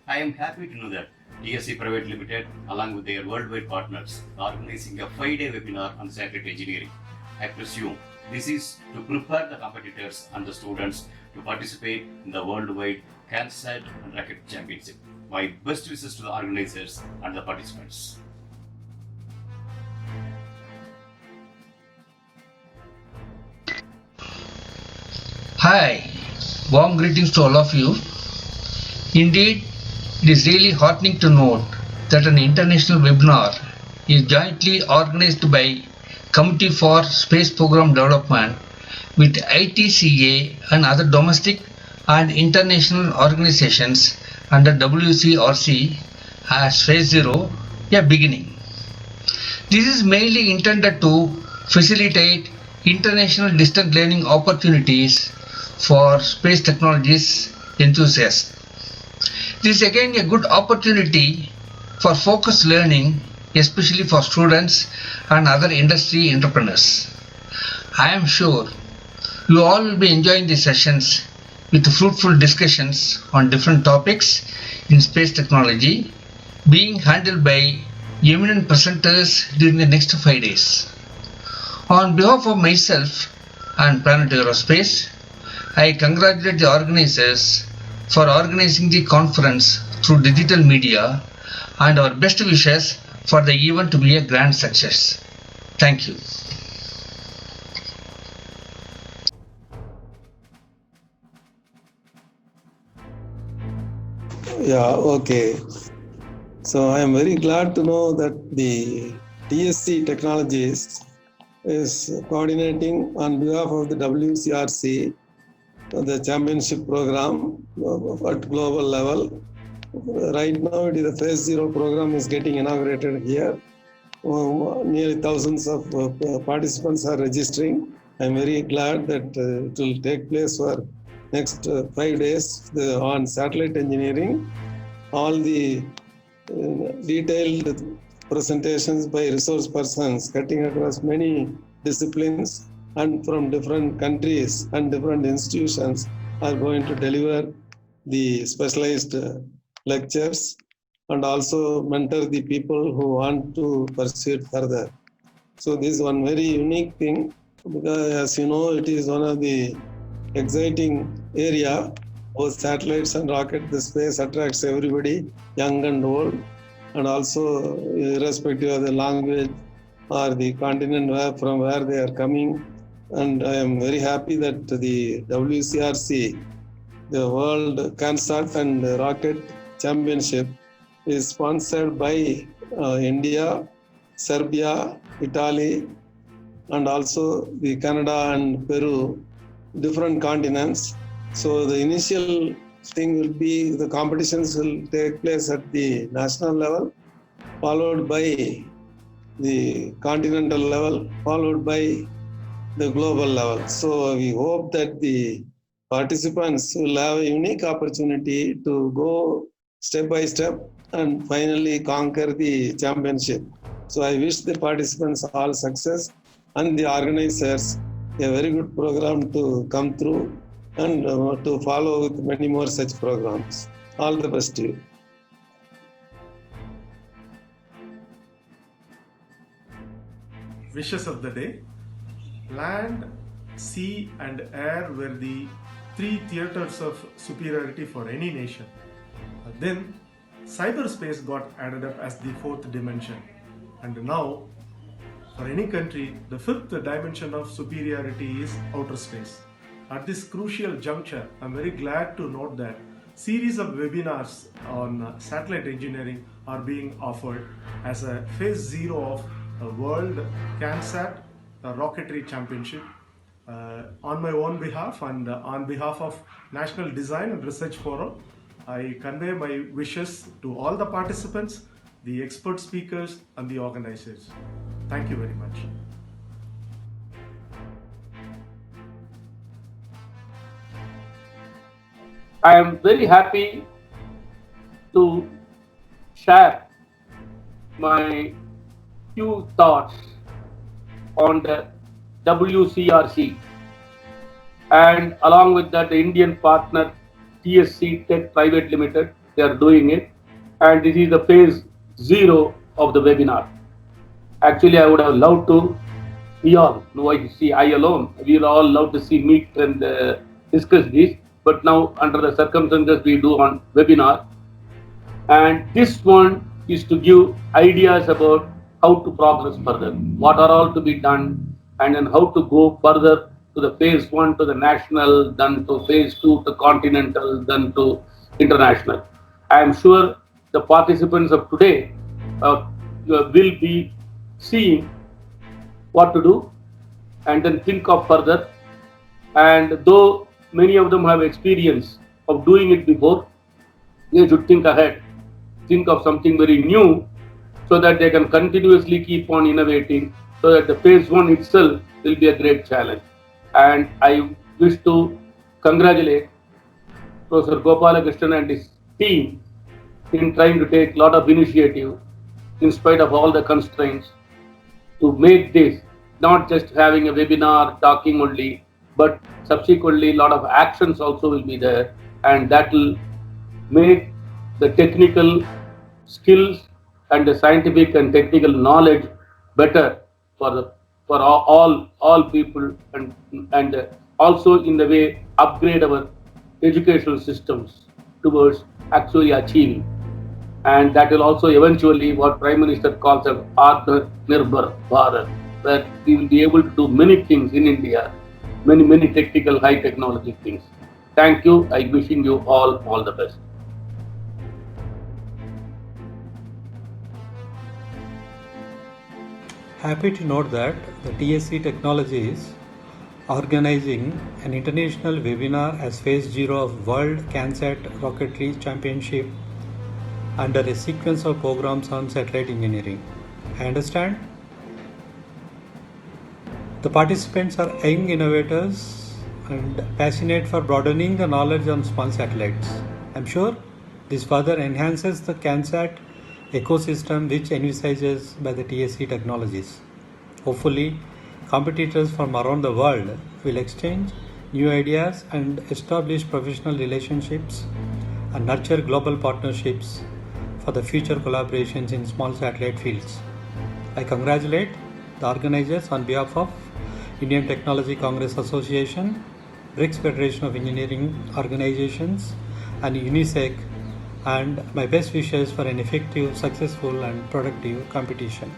I am happy to know that TSC Private Limited, along with their worldwide partners, are organizing a 5-day webinar on satellite engineering. I presume this is to prepare the competitors and the students to participate in the worldwide CanSat and Rocket Championship. My best wishes to the organizers and the participants. Hi, warm greetings to all of you. Indeed, it is really heartening to note that an international webinar is jointly organized by Committee for Space Program Development with ITCA and other domestic and international organizations under WCRC as Phase Zero a beginning. This is mainly intended to facilitate international distant learning opportunities for space technologies enthusiasts. This is again a good opportunity for focused learning, especially for students and other industry entrepreneurs. I am sure you all will be enjoying these sessions with fruitful discussions on different topics in space technology being handled by eminent presenters during the next 5 days. On behalf of myself and Planet Aerospace, I congratulate the organizers for organizing the conference through digital media and our best wishes for the event to be a grand success. Thank you. Yeah, okay. So I am very glad to know that the TSC Technologies is coordinating on behalf of the WCRC the championship program at global level. Right now, it is the Phase Zero program is getting inaugurated here. Nearly thousands of participants are registering. I'm very glad that it will take place for next 5 days on satellite engineering. All the detailed presentations by resource persons cutting across many disciplines and from different countries and different institutions are going to deliver the specialized lectures and also mentor the people who want to pursue it further. So this is one very unique thing because as you know, it is one of the exciting area. Both satellites and rocket, the space attracts everybody, young and old, and also irrespective of the language or the continent from where they are coming. And I am very happy that the WCRC, the World CanSat and Rocket Championship, is sponsored by India, Serbia, Italy, and also the Canada and Peru, different continents. So the initial thing will be the competitions will take place at the national level, followed by the continental level, followed by the global level. So we hope that the participants will have a unique opportunity to go step by step and finally conquer the championship. So I wish the participants all success and the organizers a very good program to come through and to follow with many more such programs. All the best to you. Wishes of the day. Land, sea, and air were the three theaters of superiority for any nation. Then, cyberspace got added up as the fourth dimension. And now, for any country, the fifth dimension of superiority is outer space. At this crucial juncture, I'm very glad to note that series of webinars on satellite engineering are being offered as a phase zero of a World CanSat Rocketry Championship. On my own behalf and on behalf of National Design and Research Forum, I convey my wishes to all the participants, the expert speakers and the organizers. Thank you very much. I am very happy to share my few thoughts on the WCRC and along with that the Indian partner TSC Tech Private Limited they are doing it, and this is the phase 0 of the webinar. Actually, I would have loved to, we all, no, I see I alone, we all love to see meet and discuss this, but now under the circumstances we do on webinar. And this one is to give ideas about how to progress further, what are all to be done, and then how to go further to the phase 1 to the national, then to phase 2 to continental, then to international. I am sure the participants of today will be seeing what to do and then think of further. And though many of them have experience of doing it before, they should think ahead, think of something very new, so that they can continuously keep on innovating, so that the phase 1 itself will be a great challenge. And I wish to congratulate Professor Gopalakrishnan and his team in trying to take a lot of initiative in spite of all the constraints to make this not just having a webinar talking only, but subsequently a lot of actions also will be there, and that will make the technical skills and the scientific and technical knowledge better for all people, and also in the way upgrade our educational systems towards actually achieving. And that will also eventually what Prime Minister calls as Atmanirbhar Bharat, where we will be able to do many things in India, many technical, high technology things. Thank you. I wishing you all the best. Happy to note that the TSC Technologies organizing an international webinar as phase 0 of World CANSAT Rocketry Championship under a sequence of programs on satellite engineering. I understand the participants are young innovators and passionate for broadening the knowledge on small satellites. I'm sure this further enhances the CANSAT ecosystem which envisages by the TSC Technologies. Hopefully, competitors from around the world will exchange new ideas and establish professional relationships and nurture global partnerships for the future collaborations in small satellite fields. I congratulate the organizers on behalf of Indian Technology Congress Association, BRICS Federation of Engineering Organizations, and UNISEC, and my best wishes for an effective, successful, and productive competition.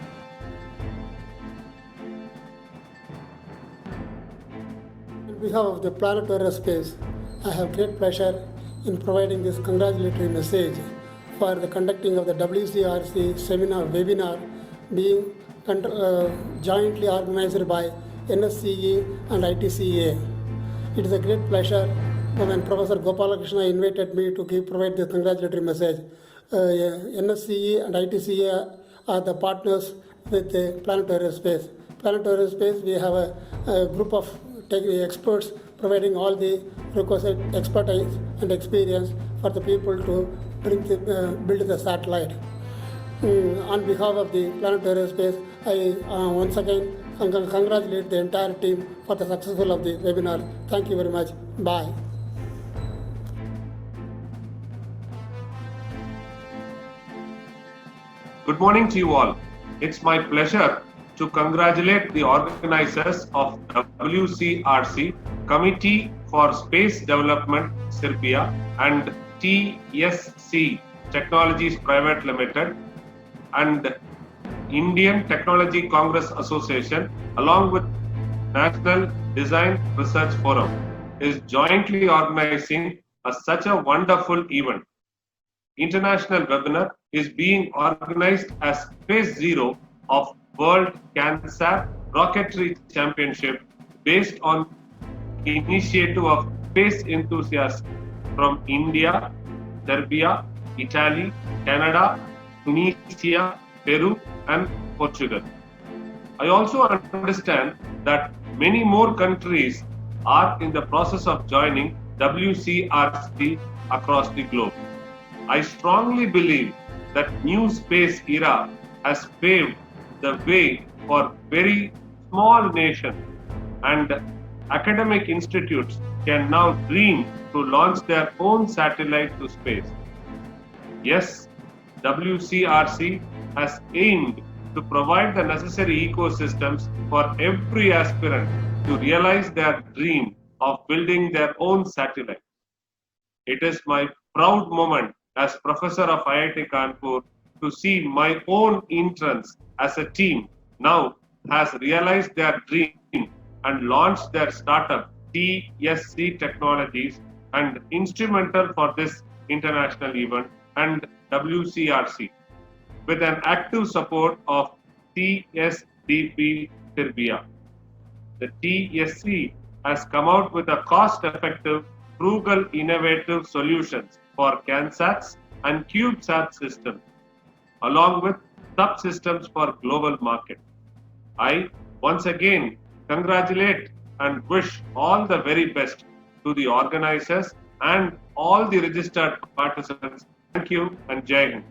On behalf of the Planet Aerospace, I have great pleasure in providing this congratulatory message for the conducting of the WCRC seminar webinar being jointly organized by NSCE and ITCA. It is a great pleasure when Professor Gopalakrishna invited me to provide the congratulatory message. NSCE and ITCA are the partners with the Planet Aerospace. Planet Aerospace, we have a group of experts providing all the requisite expertise and experience for the people to build the satellite. On behalf of the Planet Aerospace, I once again congratulate the entire team for the successful of the webinar. Thank you very much. Bye. Good morning to you all. It's my pleasure to congratulate the organizers of WCRC, Committee for Space Development Serbia, and TSC Technologies Private Limited, and Indian Technology Congress Association, along with National Design Research Forum, is jointly organizing such a wonderful event. International webinar is being organized as phase 0 of World CANSAT Rocketry Championship based on initiative of space enthusiasts from India, Serbia, Italy, Canada, Tunisia, Peru, and Portugal. I also understand that many more countries are in the process of joining WCRC across the globe. I strongly believe that new space era has paved the way for very small nations, and academic institutes can now dream to launch their own satellite to space. Yes, WCRC has aimed to provide the necessary ecosystems for every aspirant to realize their dream of building their own satellite. It is my proud moment as professor of IIT Kanpur to see my own entrance as a team now has realized their dream and launched their startup TSC Technologies and instrumental for this international event and WCRC with an active support of TSDP Serbia. The TSC has come out with a cost-effective, frugal, innovative solutions for CANSATs and CubeSat systems, along with subsystems for global market. I once again congratulate and wish all the very best to the organizers and all the registered participants. Thank you and Jai Hind.